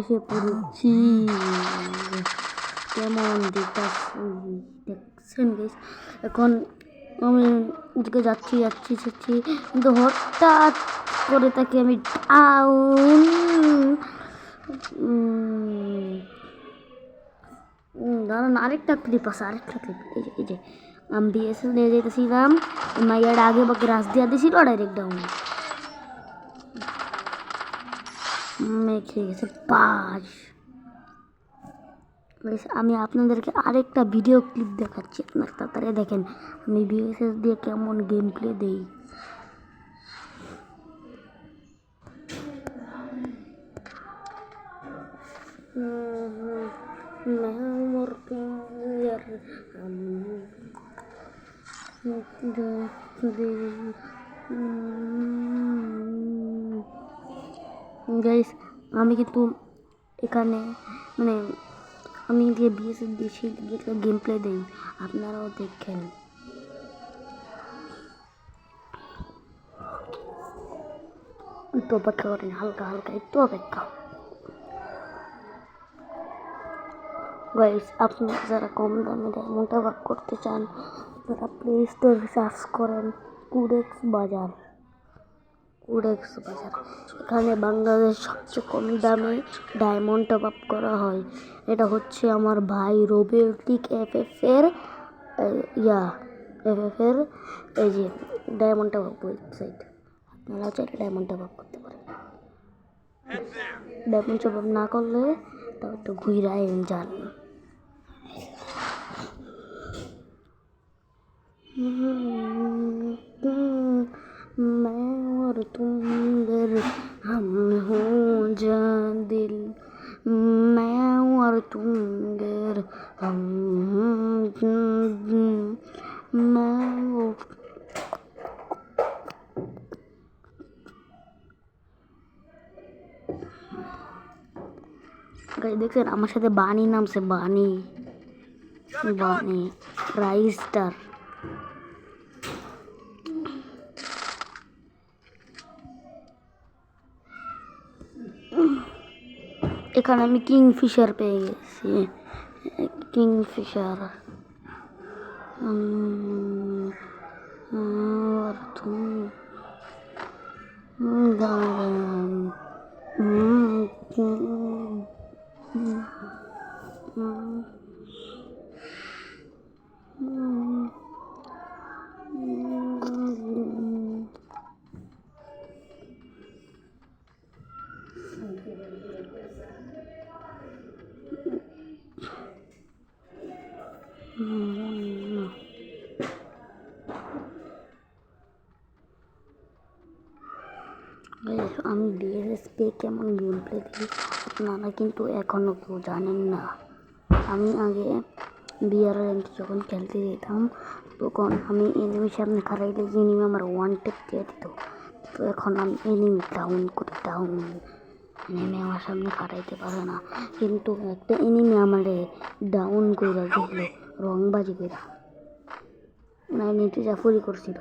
এসে পড়েছি। কেমন দেখছেন গাইস? এখন আমি ওদিকে যাচ্ছি কিন্তু হঠাৎ করে তাকে আমি দাঁড়ান, আরেকটা ক্লিপ আছে, এই যে আমি বিএসএস নিয়ে যেতেছিলাম, মাইয়ার আগে বাকি রাস দিয়া দিছিল, ডাইরেক্ট ডাউন মেখে গেছে পাঁচ। আমি আপনাদেরকে আরেকটা ভিডিও ক্লিপ দেখাচ্ছি, আপনার তাড়াতাড়ি দেখেন আমি বিএসএস দিয়ে কেমন গেম প্লে দেই। গাইস আমি কিন্তু এখানে মানে আমি দিয়ে বিএসএস দিয়েছি, গেম প্লে দেই, আপনারাও দেখেন। একটু অপেক্ষা করেন, হালকা একটু অপেক্ষা। গাইস আপনারা যারা কম দামে ডায়মন্ড টপ আপ করতে চান, তারা প্লে স্টোরে সার্চ করেন কুডেক্স বাজার। এখানে বাংলাদেশ সবচেয়ে কম দামে ডায়মন্ড টপ আপ করা হয়। এটা হচ্ছে আমার ভাই রোবোটিক এফএফের এই যে ডায়মন্ড টপ আপ ওয়েবসাইট। আপনারা চাইলে ডায়মন্ড টপ আপ করতে পারেন। ডায়মন্ড টপ আপ না করলে তাও একটু ঘুরায় যান। मैं और तुम गर हम हो जा दिल, मैं और तुम गर हम দেখছেন আমার সাথে বানি নামছে, বানি রাইস স্টার। এখানে আমি কিংফিশার পেয়ে গেছি, কিংফিশার। और तुम আমি বিএসএস পে কেমন গেম প্লে দিই আপনারা কিন্তু এখনও কেউ জানেন না। আমি আগে বিআর র্যাঙ্ক যখন খেলতে যেতাম তখন আমি এনিমির সামনে খারাইলে যে এনিমি আমার ওয়ান টেপ দিয়ে দিত। তো এখন আমি এনিমি ডাউন করি, এনিমি আমার সামনে খারাইতে পারে না, কিন্তু একটা এনিমি আমারে ডাউন করে দিল রংবাজি করে, নিতে জাফরি করছিল।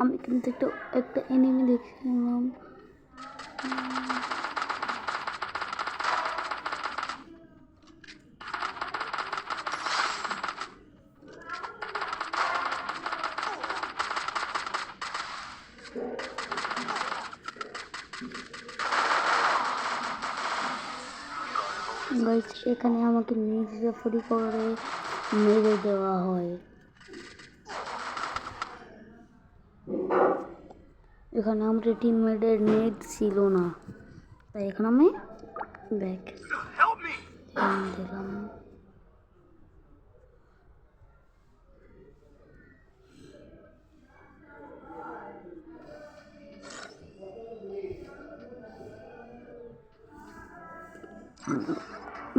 আমি কিন্তু একটা এনিমি দেখছিলাম, এখানে আমাকে নির্যাতন করে মেরে দেওয়া হয়। এখানে আমাদের টিমমেটের নেট ছিল না, তাই এখানে আমি ব্যাক দিলাম।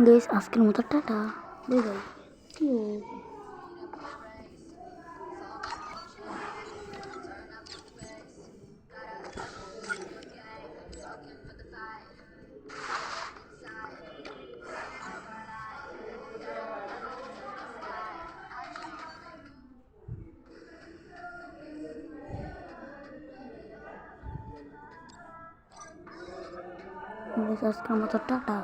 গাইস আজকের মতো টাটা, বাই বাই। আজকের মতো টাটা।